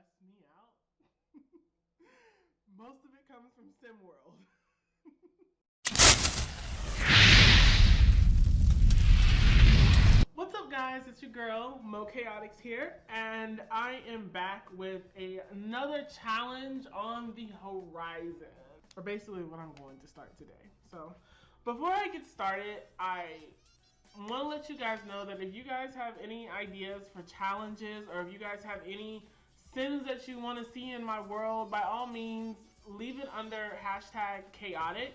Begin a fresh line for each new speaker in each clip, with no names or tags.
stress me out, most of it comes from SimWorld. What's up, guys? It's your girl, Mo Chaotix here, and I am back with another challenge on the horizon, or basically what I'm going to start today. So, before I get started, I want to let you guys know that if you guys have any ideas for challenges, or if you guys have any Sims that you want to see in my world, by all means, leave it under hashtag Chaotix,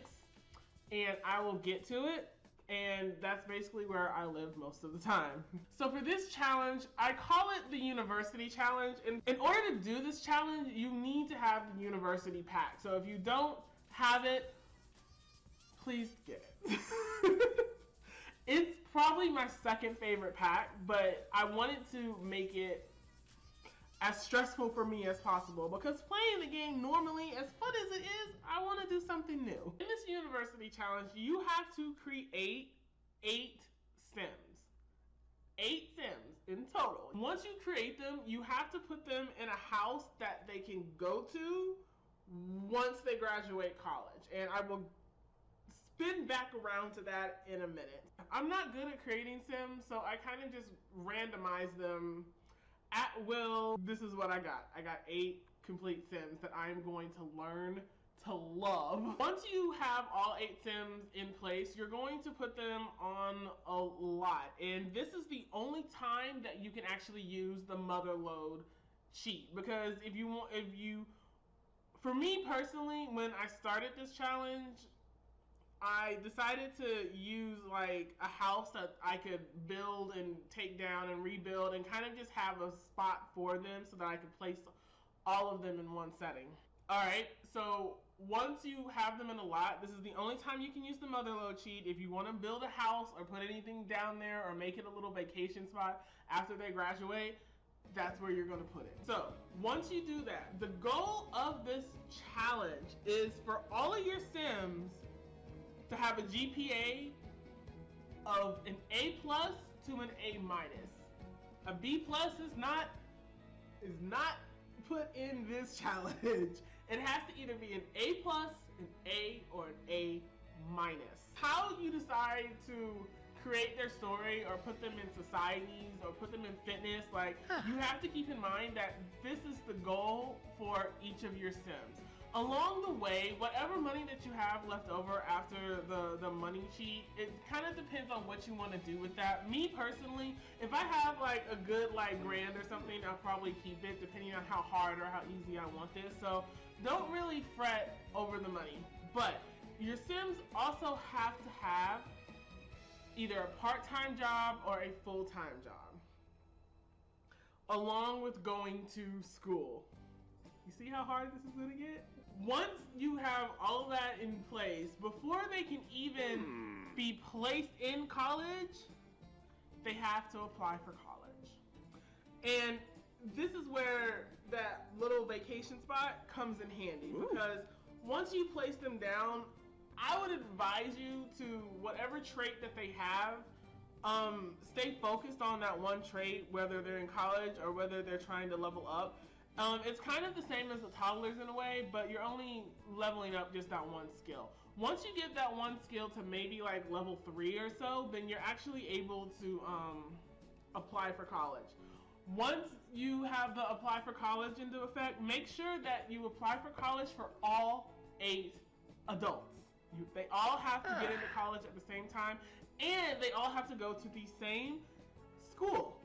and I will get to it. And that's basically where I live most of the time. So for this challenge, I call it the University Challenge. And in order to do this challenge, you need to have the University Pack. So if you don't have it, please get it. It's probably my second favorite pack, but I wanted to make it as stressful for me as possible, because playing the game normally, as fun as it is, I want to do something new. In this University Challenge, you have to create 8 Sims. 8 Sims in total. Once you create them, you have to put them in a house that they can go to once they graduate college. And I will spin back around to that in a minute. I'm not good at creating Sims, so I kind of just randomize them at will. This is what I got. I got 8 complete Sims that I'm going to learn to love. Once you have all 8 Sims in place, you're going to put them on a lot. And this is the only time that you can actually use the mother load cheat. Because for me personally, when I started this challenge, I decided to use like a house that I could build and take down and rebuild, and kind of just have a spot for them so that I could place all of them in one setting. Alright, so once you have them in a lot, this is the only time you can use the motherload cheat. If you want to build a house or put anything down there or make it a little vacation spot after they graduate, that's where you're going to put it. So once you do that, the goal of this challenge is for all of your Sims to have a GPA of an A plus to an A minus. A B plus is not put in this challenge. It has to either be an A plus, an A, or an A minus. How you decide to create their story or put them in societies or put them in fitness, like, you have to keep in mind that this is the goal for each of your Sims. Along the way, whatever money that you have left over after the money cheat, it kind of depends on what you want to do with that. Me personally, if I have like a good like grand or something, I'll probably keep it depending on how hard or how easy I want this. So don't really fret over the money. But your Sims also have to have either a part-time job or a full-time job, along with going to school. You see how hard this is going to get? Once you have all of that in place, before they can even be placed in college, they have to apply for college. And this is where that little vacation spot comes in handy. Because once you place them down, I would advise you to, whatever trait that they have, stay focused on that one trait, whether they're in college or whether they're trying to level up. It's kind of the same as the toddlers in a way, but you're only leveling up just that one skill. Once you get that one skill to maybe like level 3 or so, then you're actually able to apply for college. Once you have the apply for college into effect, make sure that you apply for college for all 8 adults. They all have to get into college at the same time, and they all have to go to the same school.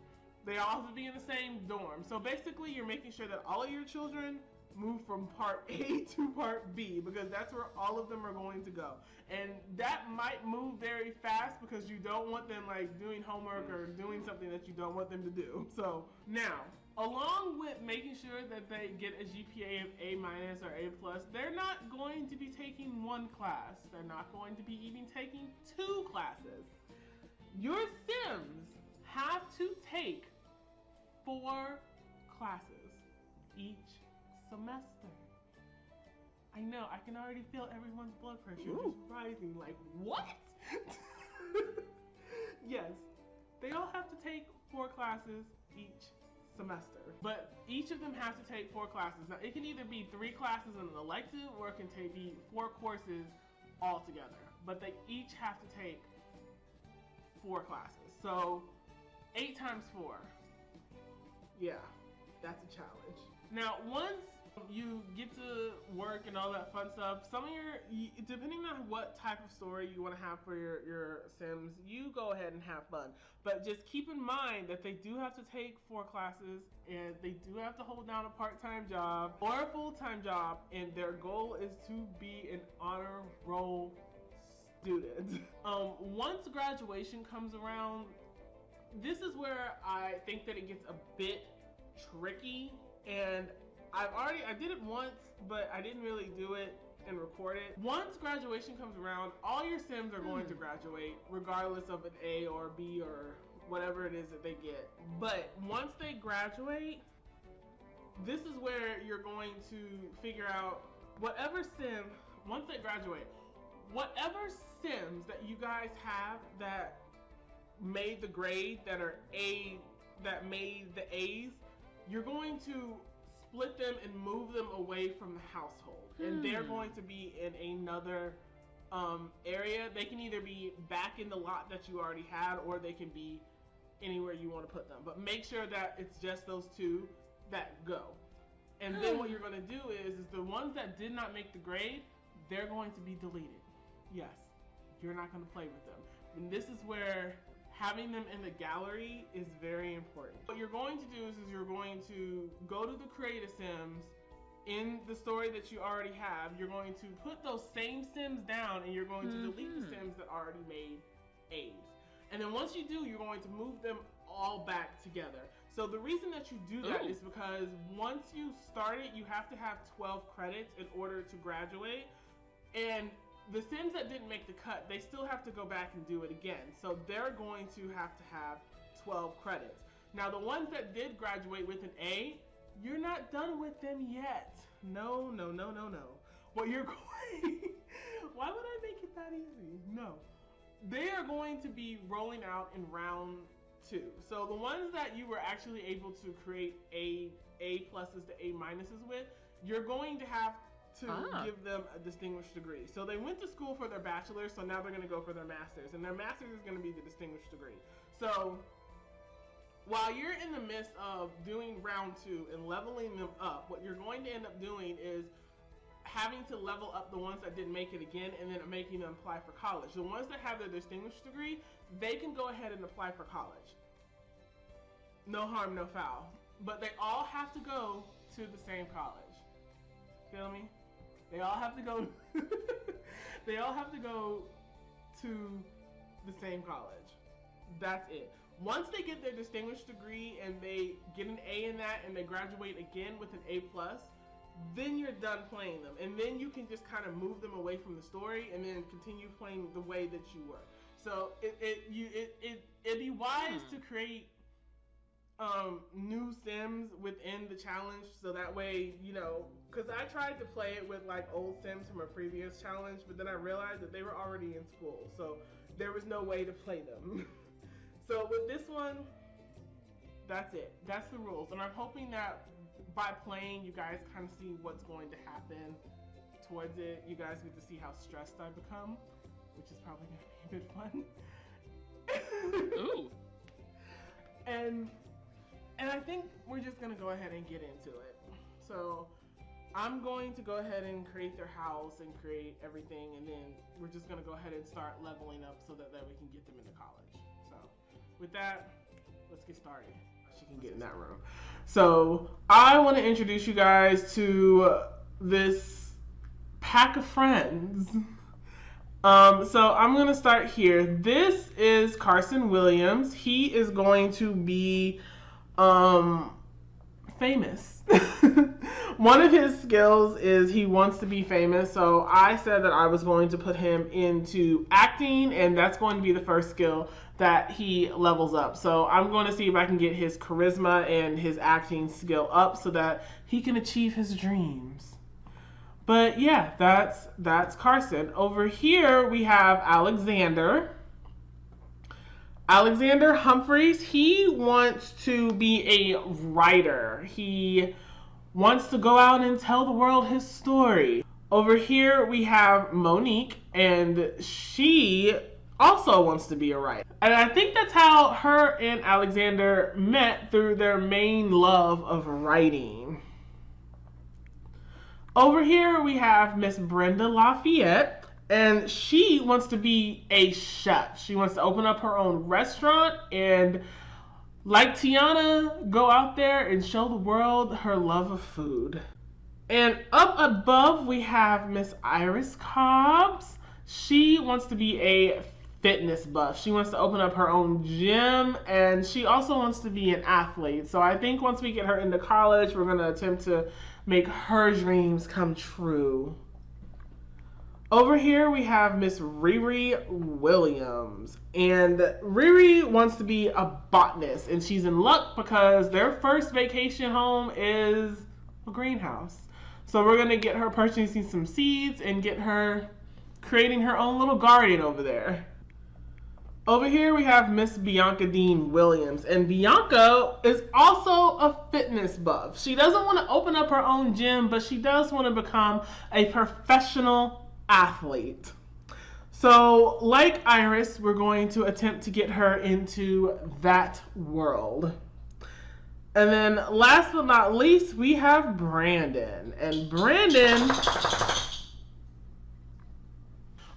They all have to be in the same dorm. So basically, you're making sure that all of your children move from part A to part B, because that's where all of them are going to go. And that might move very fast because you don't want them like doing homework or doing something that you don't want them to do. So now, along with making sure that they get a GPA of A minus or A plus, they're not going to be taking one class. They're not going to be even taking 2 classes. Your Sims have to take 4 classes each semester. I know, I can already feel everyone's blood pressure just rising, like, what? Yes, they all have to take 4 classes each semester. semester. But each of them has to take 4 classes. Now, it can either be 3 classes in an elective, or it can be 4 courses altogether. But they each have to take 4 classes. So 8 times 4. Yeah, that's a challenge. Now, once you get to work and all that fun stuff, some of depending on what type of story you want to have for your Sims, you go ahead and have fun. But just keep in mind that they do have to take 4 classes, and they do have to hold down a part-time job or a full-time job, and their goal is to be an honor roll student. Once graduation comes around, this is where I think that it gets a bit tricky, and I did it once, but I didn't really do it and record it. Once graduation comes around, all your Sims are going to graduate, regardless of an A or a B or whatever it is that they get. But once they graduate, this is where you're going to figure out whatever Sim, once they graduate, whatever Sims that you guys have that made the grade, that made the A's, you're going to split them and move them away from the household. And they're going to be in another area. They can either be back in the lot that you already had, or they can be anywhere you want to put them. But make sure that it's just those 2 that go. And then what you're going to do is the ones that did not make the grade, they're going to be deleted. Yes, you're not going to play with them. And this is where having them in the gallery is very important. What you're going to do is you're going to go to the Create a Sims in the story that you already have. You're going to put those same Sims down, and you're going to delete the Sims that already made A's. And then once you do, you're going to move them all back together. So the reason that you do that is because once you start it, you have to have 12 credits in order to graduate. And the Sims that didn't make the cut, they still have to go back and do it again. So they're going to have 12 credits. Now, the ones that did graduate with an A, you're not done with them yet. No. What you're going... Why would I make it that easy? No. They are going to be rolling out in round 2. So the ones that you were actually able to create A pluses to A minuses with, you're going to have to give them a distinguished degree. So they went to school for their bachelor's, so now they're going to go for their master's, and their master's is going to be the distinguished degree. So while you're in the midst of doing round 2 and leveling them up, what you're going to end up doing is having to level up the ones that didn't make it again, and then making them apply for college. The ones that have their distinguished degree, they can go ahead and apply for college. No harm, no foul. But they all have to go to the same college. Feel me? They all have to go they all have to go to the same college. That's it. Once they get their distinguished degree and they get an A in that and they graduate again with an A+, then you're done playing them. And then you can just kind of move them away from the story and then continue playing the way that you were. So it'd be wise to create new Sims within the challenge, so that way, you know, because I tried to play it with like old Sims from a previous challenge, but then I realized that they were already in school, so there was no way to play them. So with this one, that's it. That's the rules, and I'm hoping that by playing, you guys kind of see what's going to happen towards it. You guys get to see how stressed I become, which is probably going to be a bit fun.
Ooh.
And I think we're just going to go ahead and get into it. So I'm going to go ahead and create their house and create everything, and then we're just going to go ahead and start leveling up so that we can get them into college. So with that, let's get started. She can get in that room. So I want to introduce you guys to this pack of friends. So I'm going to start here. This is Carson Williams. He is going to be famous. One of his skills is he wants to be famous, so I said that I was going to put him into acting, and that's going to be the first skill that he levels up. So I'm going to see if I can get his charisma and his acting skill up so that he can achieve his dreams. But yeah, that's Carson. Over here we have Alexander. Alexander Humphreys, he wants to be a writer. He wants to go out and tell the world his story. Over here we have Monique, and she also wants to be a writer. And I think that's how her and Alexander met, through their main love of writing. Over here we have Miss Brenda Lafayette, and she wants to be a chef. She wants to open up her own restaurant and, like Tiana, go out there and show the world her love of food. And up above we have Miss Iris Cobbs. She wants to be a fitness buff. She wants to open up her own gym, and she also wants to be an athlete. So I think once we get her into college, we're going to attempt to make her dreams come true. Over here we have Miss Riri Williams, and Riri wants to be a botanist, and she's in luck because their first vacation home is a greenhouse. So we're going to get her purchasing some seeds and get her creating her own little garden over there. Over here we have Miss Bianca Dean Williams, and Bianca is also a fitness buff. She doesn't want to open up her own gym, but she does want to become a professional athlete. So like Iris, we're going to attempt to get her into that world. And then last but not least, we have Brandon. And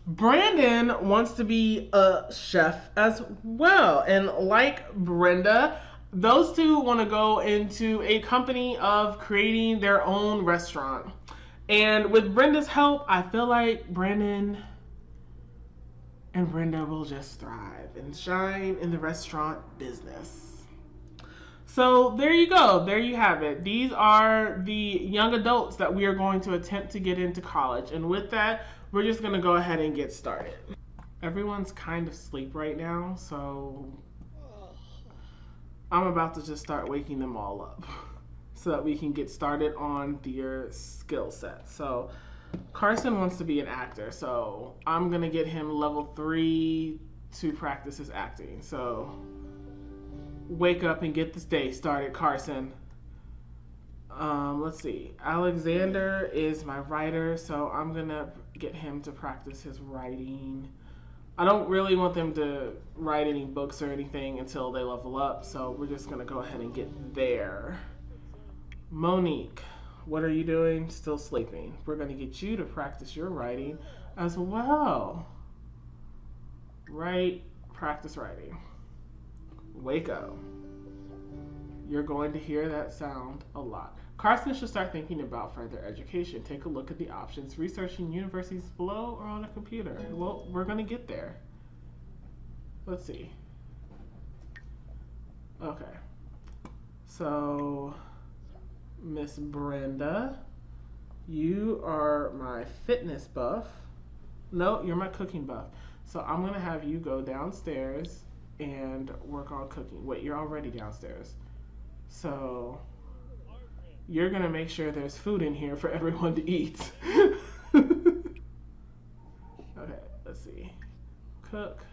Brandon wants to be a chef as well. And like Brenda, those two want to go into a company of creating their own restaurant. And with Brenda's help, I feel like Brandon and Brenda will just thrive and shine in the restaurant business. So there you go. There you have it. These are the young adults that we are going to attempt to get into college. And with that, we're just going to go ahead and get started. Everyone's kind of asleep right now, so I'm about to just start waking them all up so that we can get started on their skill set. So Carson wants to be an actor, so I'm going to get him level 3 to practice his acting. So wake up and get this day started, Carson. Let's see. Alexander is my writer, so I'm going to get him to practice his writing. I don't really want them to write any books or anything until they level up, so we're just going to go ahead and get there. Monique, what are you doing? Still sleeping. We're going to get you to practice your writing as well. Practice writing. Wake up. You're going to hear that sound a lot. Carson should start thinking about further education. Take a look at the options, researching universities below or on a computer. Well, we're going to get there. Let's see. Okay. So, Miss Brenda, you are my fitness buff. No, you're my cooking buff. So I'm going to have you go downstairs and work on cooking. Wait, you're already downstairs. So you're going to make sure there's food in here for everyone to eat. Okay, let's see. Cook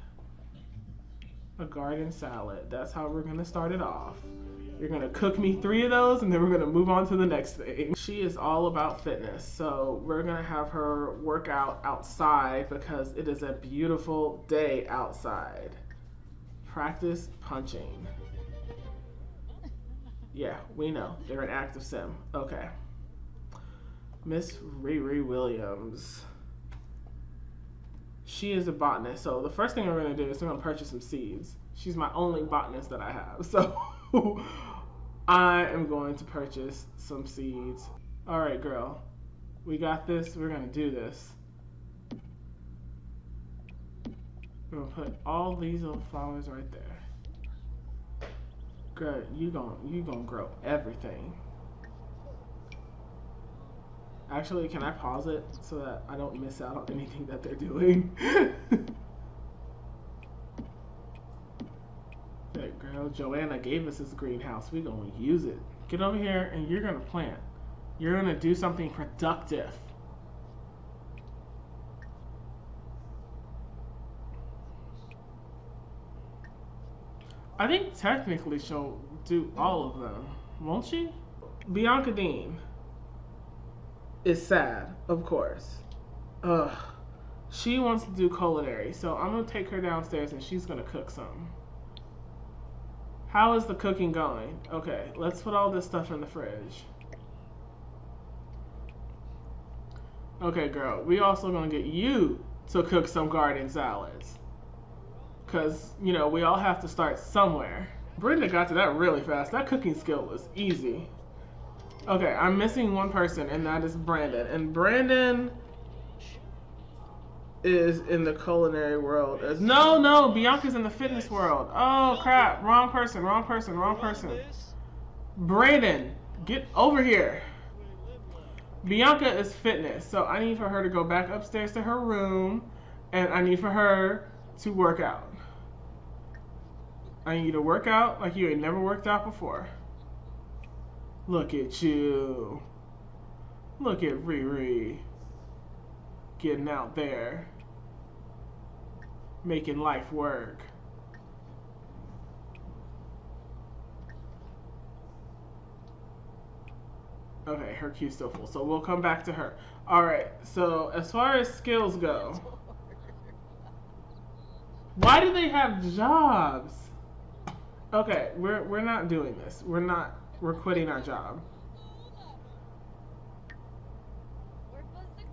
a garden salad. That's how we're going to start it off. You're going to cook me 3 of those, and then we're going to move on to the next thing. She is all about fitness, so we're going to have her work out outside because it is a beautiful day outside. Practice punching. Yeah, we know. They're an active sim. Okay. Miss Riri Williams. She is a botanist, so the first thing we're going to do is we're going to purchase some seeds. She's my only botanist that I have, so I am going to purchase some seeds. All right, girl. We got this. We're going to do this. We're going to put all these little flowers right there. Girl, you gonna grow everything. Actually, can I pause it so that I don't miss out on anything that they're doing? Okay, girl, Joanna gave us this greenhouse. We're gonna use it. Get over here and you're gonna plant. You're gonna do something productive. I think technically she'll do all of them, won't she? Bianca Dean is sad, of course. Ugh. She wants to do culinary, so I'm gonna take her downstairs and she's gonna cook something. How is the cooking going? Okay, let's put all this stuff in the fridge. Okay, girl, we also gonna get you to cook some garden salads. Cause, you know, we all have to start somewhere. Brenda got to that really fast. That cooking skill was easy. Okay, I'm missing one person, and that is Brandon. And Brandon is in the culinary world. No, Bianca's in the fitness world. Oh, crap. Wrong person. Brandon, get over here. Bianca is fitness, so I need for her to go back upstairs to her room, and I need for her to work out. I need you to work out like you ain't never worked out before. Look at you. Look at Riri. Getting out there. Making life work. Okay, her queue's still full, so we'll come back to her. Alright, so as far as skills go, why do they have jobs? Okay, we're not doing this. We're quitting our job.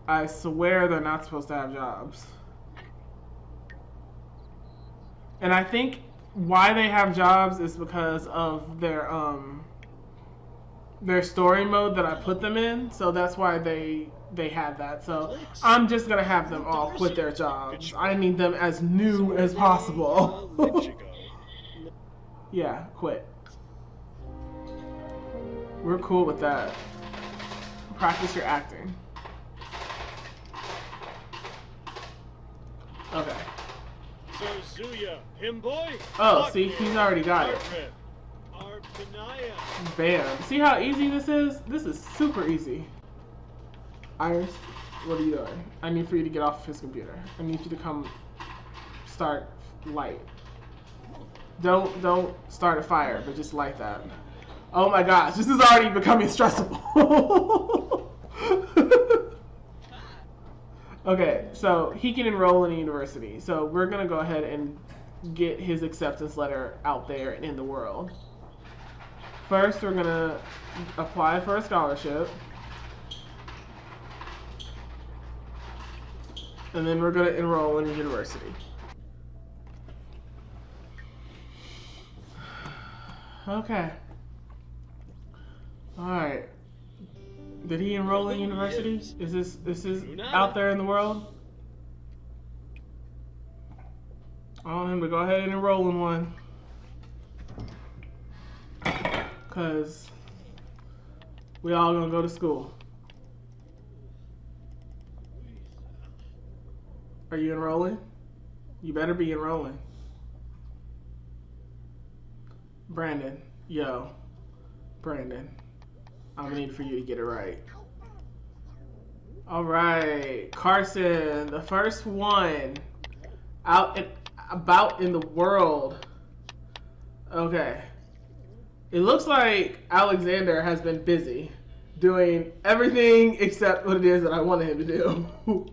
I swear they're not supposed to have jobs. And I think why they have jobs is because of their story mode that I put them in. So that's why they had that. So I'm just gonna have them all quit their jobs. I need them as new as possible. Yeah, quit. We're cool with that. Practice your acting. Okay.
So Zuya, him boy?
Oh, see, he's already got it. Bam. See how easy this is? This is super easy. Iris, what are you doing? I need for you to get off of his computer. I need you to come start light. Don't start a fire, but just light that. Oh my gosh, this is already becoming stressful. Okay, so he can enroll in a university. So we're gonna go ahead and get his acceptance letter out there and in the world. First, we're gonna apply for a scholarship. And then we're gonna enroll in a university. Okay. Alright. Did he enroll in university? Is this out there in the world? I want him to go ahead and enroll in one. Cause we all gonna go to school. Are you enrolling? You better be enrolling. Brandon, yo. Brandon, I'm gonna need for you to get it right. Alright, Carson, the first one out and about in the world. Okay. It looks like Alexander has been busy doing everything except what it is that I wanted him to do.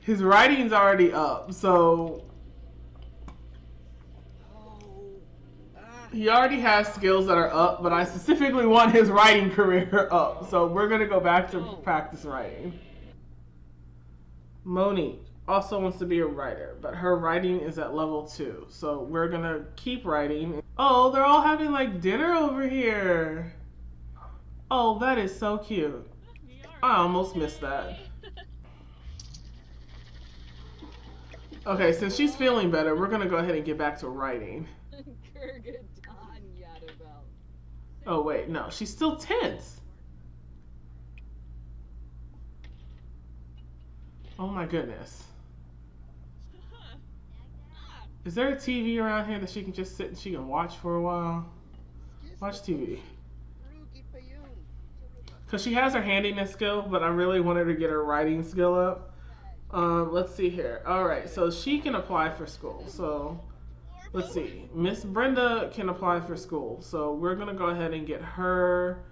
His writing's already up, so he already has skills that are up, but I specifically want his writing career up. So we're going to go back to practice writing. Monique also wants to be a writer, but her writing is at level 2. So we're going to keep writing. Oh, they're all having like dinner over here. Oh, that is so cute. I almost missed that. Okay, since she's feeling better, we're going to go ahead and get back to writing. Oh wait, no, she's still tense. Oh my goodness. Is there a TV around here that she can just sit and she can watch for a while? Watch TV. Because she has her handiness skill, but I really want her to get her writing skill up. Let's see here. Alright, so she can apply for school. So Let's see. Miss Brenda can apply for school. So we're going to go ahead and get her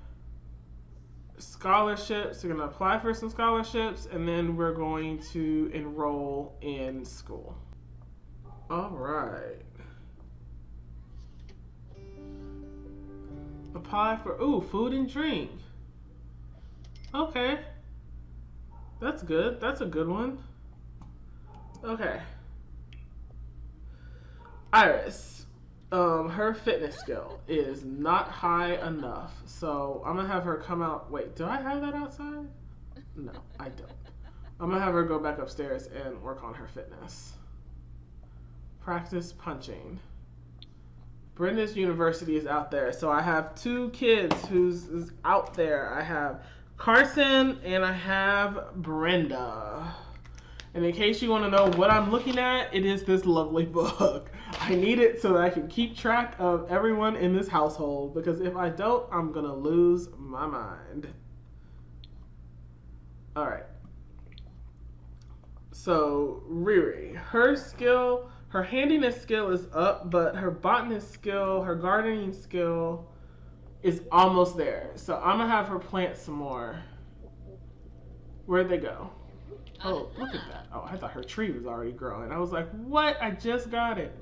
scholarships. We're going to apply for some scholarships, and then we're going to enroll in school. All right. Apply for, food and drink. Okay. That's good. That's a good one. Okay. Iris, her fitness skill is not high enough. So I'm going to have her come out. Wait, do I have that outside? No, I don't. I'm going to have her go back upstairs and work on her fitness. Practice punching. Brenda's university is out there. So I have two kids who's out there. I have Carson and I have Brenda. And in case you want to know what I'm looking at, it is this lovely book. I need it so that I can keep track of everyone in this household, because if I don't, I'm going to lose my mind. All right. So Riri, her skill, her handiness skill is up, but her botanist skill, her gardening skill is almost there. So I'm going to have her plant some more. Where'd they go? Oh, look at that. Oh, I thought her tree was already growing. I was like, what? I just got it.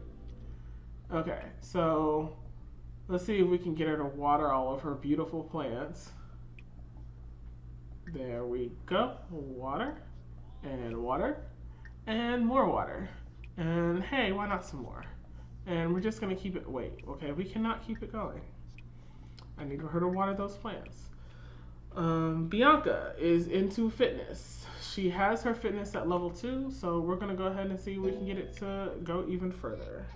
Okay, so let's see if we can get her to water all of her beautiful plants. There we go. Water, and more water. And hey, why not some more? And we're just going to keep it, wait, okay, we cannot keep it going. I need her to water those plants. Bianca is into fitness. She has her fitness at level 2, so we're going to go ahead and see if we can get it to go even further.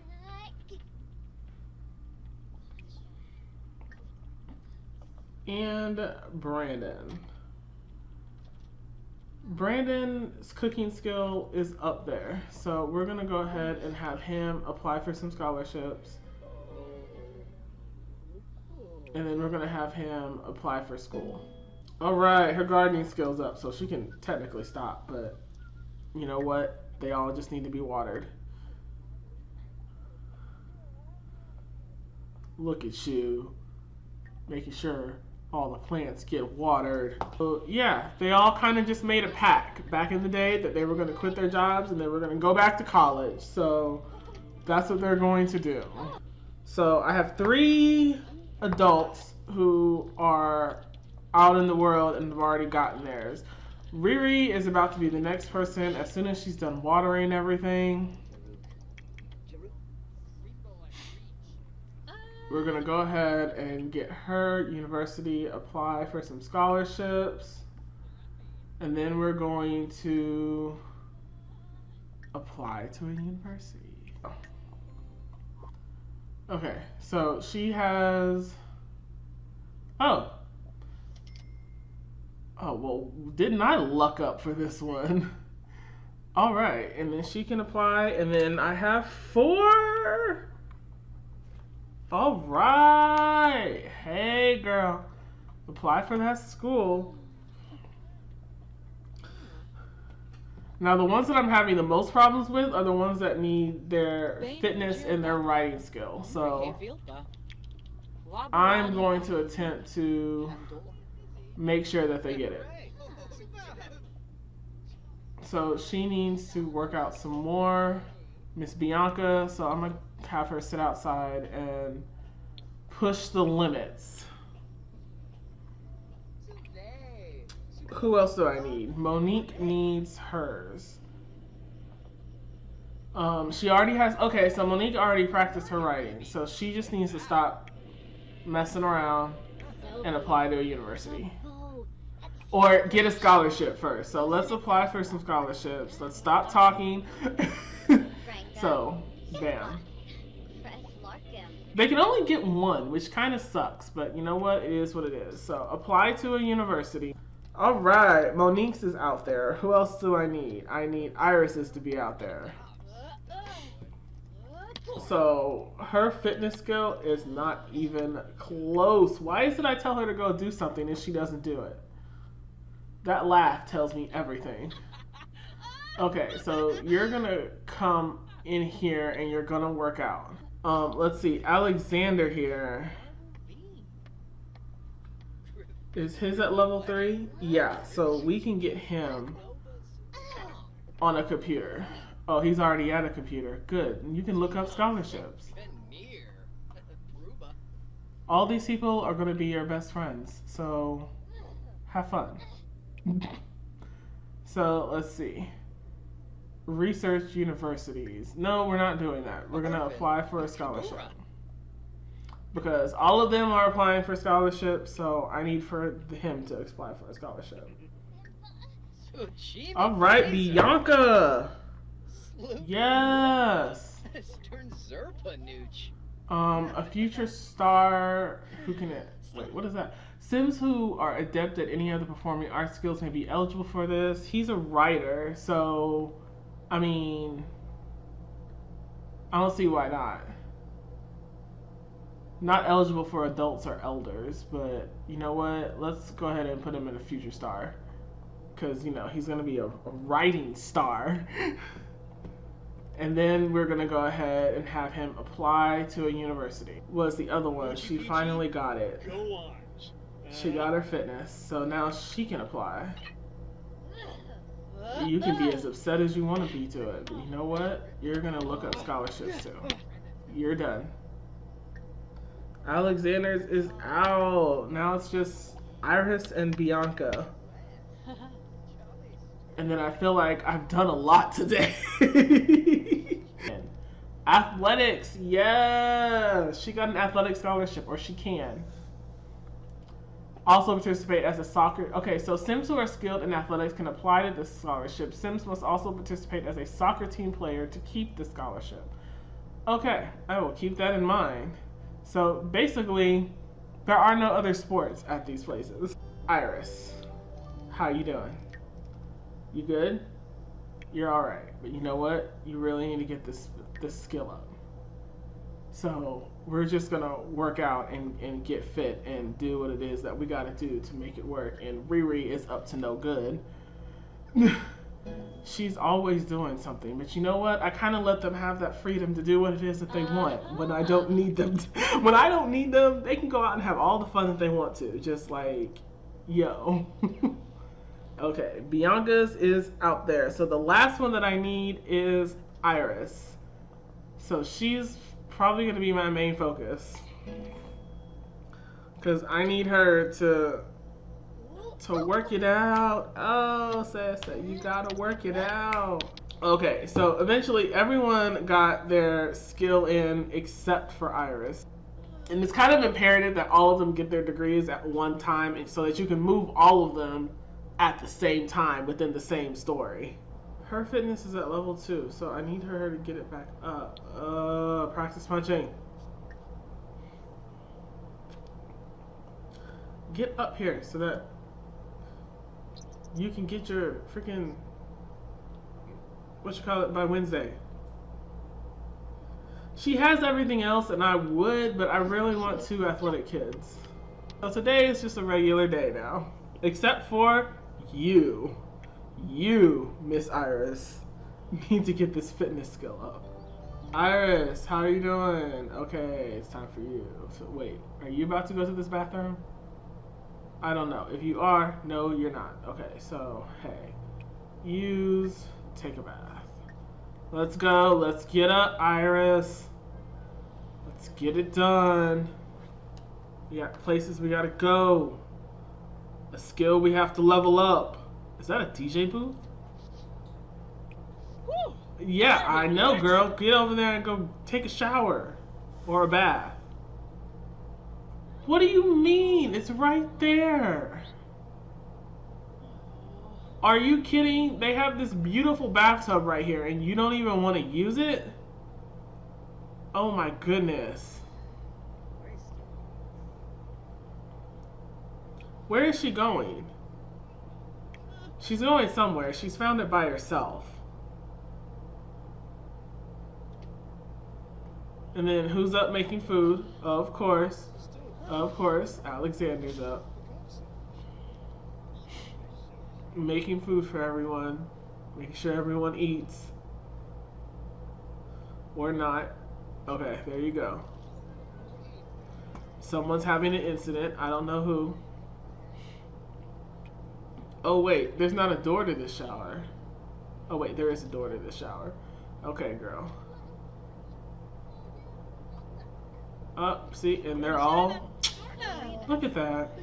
And Brandon. Brandon's cooking skill is up there, so we're going to go ahead and have him apply for some scholarships. And then we're going to have him apply for school. Alright, her gardening skill's up, so she can technically stop, but you know what? They all just need to be watered. Look at you, making sure all the plants get watered. So, yeah, they all kind of just made a pact back in the day that they were going to quit their jobs and they were going to go back to college. So that's what they're going to do. So I have 3 adults who are out in the world and have already gotten theirs. Riri is about to be the next person as soon as she's done watering everything. We're going to go ahead and get her university, apply for some scholarships. And then we're going to apply to a university. Okay, so she has... Oh, well, didn't I luck up for this one? All right, and then she can apply, and then I have 4. All right. Hey, girl. Apply for that school. Now, the ones that I'm having the most problems with are the ones that need their fitness and their writing skill. So I'm going to attempt to make sure that they get it. So she needs to work out some more. Miss Bianca, so I'm going to have her sit outside and push the limits. Who else do I need? Monique needs hers. She already has, okay, so Monique already practiced her writing, so she just needs to stop messing around and apply to a university. Or get a scholarship first. So let's apply for some scholarships. Let's stop talking. So, bam. They can only get 1, which kind of sucks, but you know what? It is what it is. So, apply to a university. All right, Monique's is out there. Who else do I need? I need Iris's to be out there. So, her fitness skill is not even close. Why is it I tell her to go do something and she doesn't do it? That laugh tells me everything. Okay, so you're gonna come in here and you're gonna work out. Let's see. Alexander here. Is his at level 3? Yeah, so we can get him on a computer. Oh, he's already at a computer. Good. You can look up scholarships. All these people are going to be your best friends, so have fun. So, let's see. Research universities. No, we're not doing that. We're going to apply for a scholarship. Because all of them are applying for scholarships, so I need for him to apply for a scholarship. Alright, Bianca! Yes! A future star who can... Wait, what is that? Sims who are adept at any other performing arts skills may be eligible for this. He's a writer, so... I mean... I don't see why not. Not eligible for adults or elders, but you know what? Let's go ahead and put him in a future star. Because, you know, he's going to be a writing star. And then we're going to go ahead and have him apply to a university. Was the other one. She finally got it. She got her fitness, so now she can apply. You can be as upset as you want to be to it, but you know what? You're going to look up scholarships too. You're done. Alexander's is out. Now it's just Iris and Bianca. And then I feel like I've done a lot today. Athletics, yeah. She got an athletic scholarship, or she can. Also participate as a soccer. Okay, so Sims who are skilled in athletics can apply to this scholarship. Sims must also participate as a soccer team player to keep the scholarship. Okay, I will keep that in mind. So basically, there are no other sports at these places. Iris, how you doing? You good? You're alright, but you know what? You really need to get this skill up. So we're just gonna work out and get fit and do what it is that we gotta do to make it work. And Riri is up to no good. She's always doing something, but you know what? I kind of let them have that freedom to do what it is that they want when I don't need them. When I don't need them, they can go out and have all the fun that they want to. Just like, yo. Okay, Bianca's is out there. So the last one that I need is Iris. So she's probably going to be my main focus. Because I need her to work it out. Oh, Sasa, you gotta work it out. Okay, so eventually everyone got their skill in except for Iris. And it's kind of imperative that all of them get their degrees at one time so that you can move all of them at the same time within the same story. Her fitness is at level 2, so I need her to get it back up. Practice punching. Get up here so that you can get your freaking, by Wednesday. She has everything else, and I would, but I really want 2 athletic kids. So today is just a regular day now. Except for you. You, Miss Iris, need to get this fitness skill up. Iris, how are you doing? Okay, it's time for you. So wait, are you about to go to this bathroom? I don't know. If you are, no, you're not. Okay, so, hey. Use, take a bath. Let's go. Let's get up, Iris. Let's get it done. We got places we gotta go. A skill we have to level up. Is that a DJ booth? Woo. Yeah, I know, girl. Get over there and go take a shower. Or a bath. What do you mean? It's right there. Are you kidding? They have this beautiful bathtub right here and you don't even want to use it? Oh my goodness. Where is she going? She's going somewhere. She's found it by herself. And then who's up making food? Of course. Of course, Alexander's up. Making food for everyone. Making sure everyone eats. Or not. Okay, there you go. Someone's having an incident. I don't know who. Oh wait, there's not a door to this shower. Oh wait, there is a door to this shower. Okay, girl. See, and they're all... Look at that.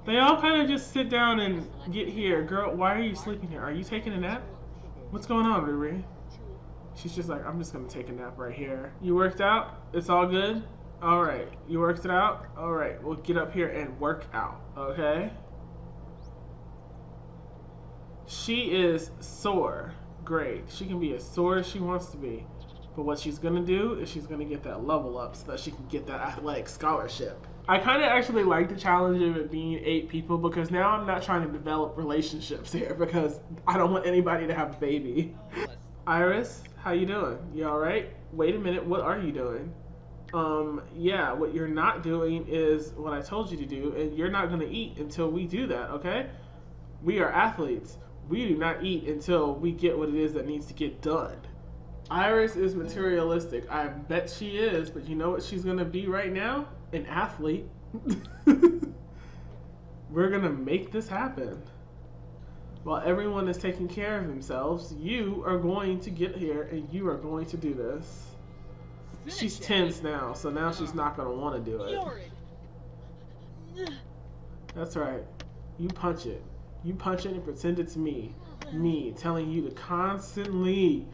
They all kind of just sit down and get here. Girl, why are you sleeping here? Are you taking a nap? What's going on, Riri? She's just like, I'm just going to take a nap right here. You worked out? It's all good? All right. You worked it out? All right. We'll get up here and work out, okay? She is sore. Great. She can be as sore as she wants to be. But what she's going to do is she's going to get that level up so that she can get that athletic scholarship. I kind of actually like the challenge of it being 8 people because now I'm not trying to develop relationships here because I don't want anybody to have a baby. Iris, how you doing? You all right? Wait a minute, what are you doing? Yeah, what you're not doing is what I told you to do, and you're not going to eat until we do that, okay? We are athletes. We do not eat until we get what it is that needs to get done. Iris is materialistic. I bet she is, but you know what she's going to be right now? An athlete. We're going to make this happen. While everyone is taking care of themselves, you are going to get here and you are going to do this. She's tense now, so now she's not going to want to do it. That's right. You punch it. You punch it and pretend it's me. Me telling you to constantly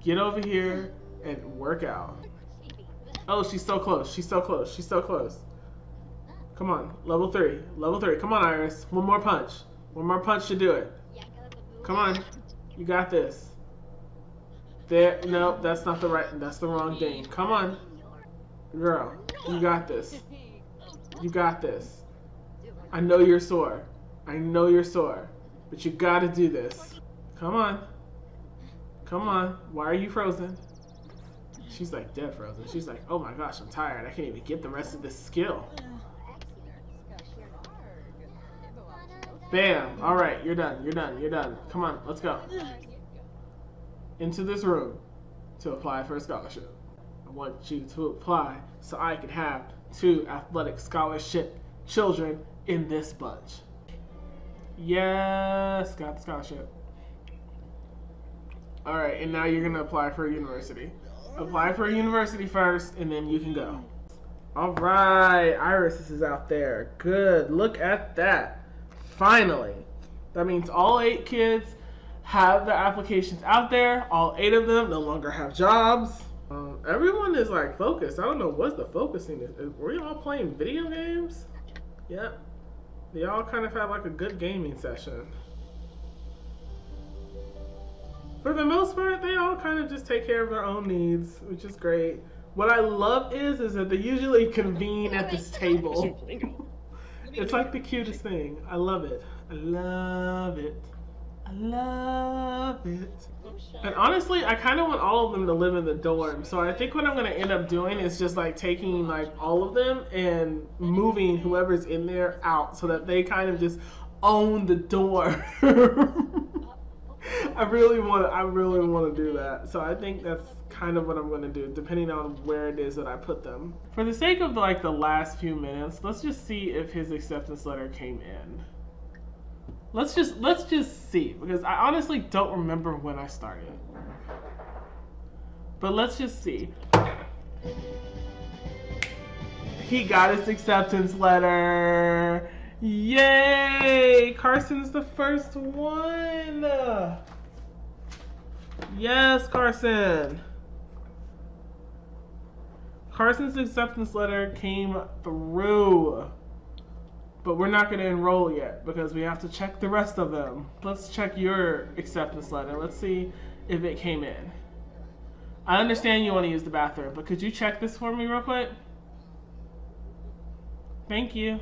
get over here and work out. Oh, she's so close. She's so close. She's so close. Come on. Level 3. Level 3. Come on, Iris. One more punch. One more punch to do it. Come on. You got this. There. No, that's not the right. That's the wrong thing. Come on. Girl, you got this. You got this. I know you're sore. I know you're sore. But you gotta do this. Come on. Come on. Why are you frozen? She's like dead frozen. She's like, oh my gosh, I'm tired. I can't even get the rest of this skill. Bam. All right, you're done. You're done. You're done. Come on, let's go. Into this room to apply for a scholarship. I want you to apply so I can have 2 athletic scholarship children in this bunch. Yes, got the scholarship. All right, and now you're going to apply for a university. Apply for a university first, and then you can go. All right, Iris is out there. Good, look at that. Finally. That means all 8 kids have their applications out there. All 8 of them no longer have jobs. Everyone is like focused. I don't know what the focusing is. Were you all playing video games? Yep. They all kind of have like a good gaming session. For the most part, they all kind of just take care of their own needs, which is great. What I love is that they usually convene at this table. It's like the cutest thing. I love it. I love it. I love it. And honestly, I kind of want all of them to live in the dorm. So I think what I'm going to end up doing is just like taking like all of them and moving whoever's in there out so that they kind of just own the dorm. I really want to do that. So I think that's kind of what I'm going to do, depending on where it is that I put them. For the sake of like the last few minutes, let's just see if his acceptance letter came in. Let's just see, because I honestly don't remember when I started. But let's just see. He got his acceptance letter. Yay! Carson's the first one. Yes, Carson. Carson's acceptance letter came through. But we're not going to enroll yet because we have to check the rest of them. Let's check your acceptance letter. Let's see if it came in. I understand you want to use the bathroom, but could you check this for me real quick? Thank you.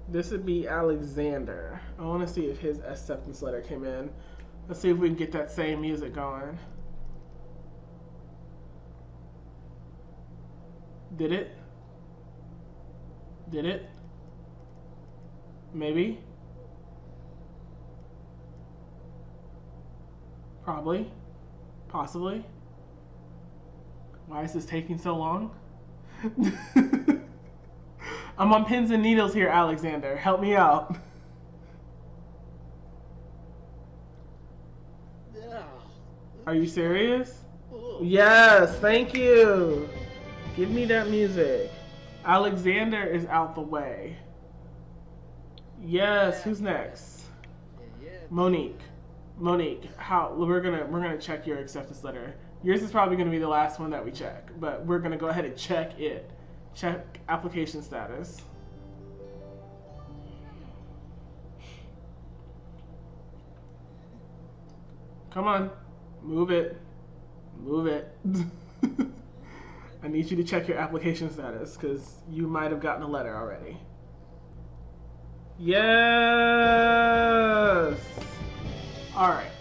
This would be Alexander. I want to see if his acceptance letter came in. Let's see if we can get that same music going. Did it? Did it? Maybe? Probably. Possibly. Why is this taking so long? I'm on pins and needles here, Alexander. Help me out. Are you serious? Yes, thank you. Give me that music. Alexander is out the way. Yes, who's next? Monique. Monique, we're gonna check your acceptance letter. Yours is probably gonna be the last one that we check, but we're gonna go ahead and check it. Check application status. Come on, move it. Move it. I need you to check your application status because you might have gotten a letter already. Yes! Alright.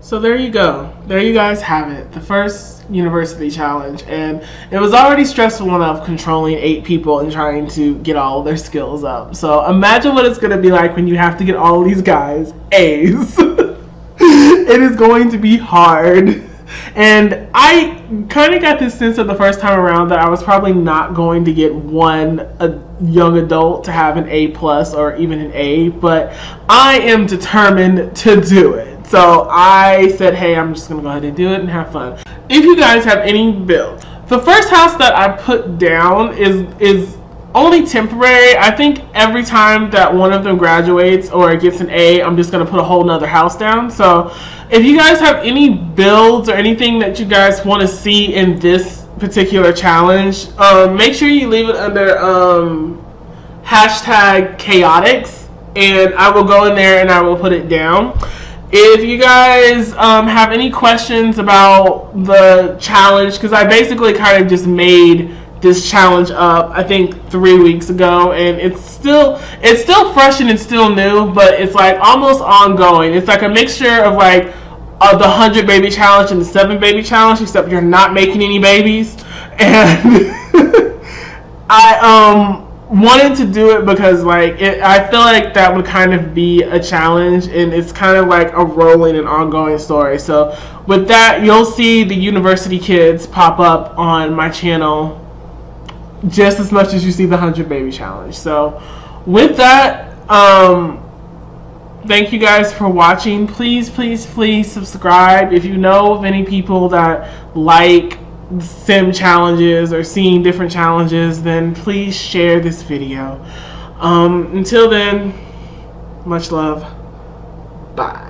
So there you go. There you guys have it. The first university challenge. And it was already stressful enough controlling 8 people and trying to get all their skills up. So imagine what it's going to be like when you have to get all these guys A's. It is going to be hard. And I kind of got this sense of the first time around that I was probably not going to get a young adult to have an A+ or even an A, but I am determined to do it. So I said, hey, I'm just going to go ahead and do it and have fun. If you guys have any builds, the first house that I put down is only temporary. I think every time that one of them graduates or gets an A, I'm just going to put a whole nother house down. So if you guys have any builds or anything that you guys want to see in this particular challenge, make sure you leave it under #chaotics, and I will go in there and I will put it down. If you guys have any questions about the challenge, because I basically kind of just made this challenge up, I think 3 weeks ago, and it's still fresh and it's still new, but it's like almost ongoing. It's like a mixture of like the 100 baby challenge and the 7 baby challenge, except you're not making any babies. And I wanted to do it because like I feel like that would kind of be a challenge, and it's kind of like a rolling and ongoing story. So with that, you'll see the university kids pop up on my channel just as much as you see the 100 baby challenge. So with that, thank you guys for watching. Please subscribe. If you know of any people that like sim challenges or seeing different challenges, then please share this video. Until then, much love. Bye.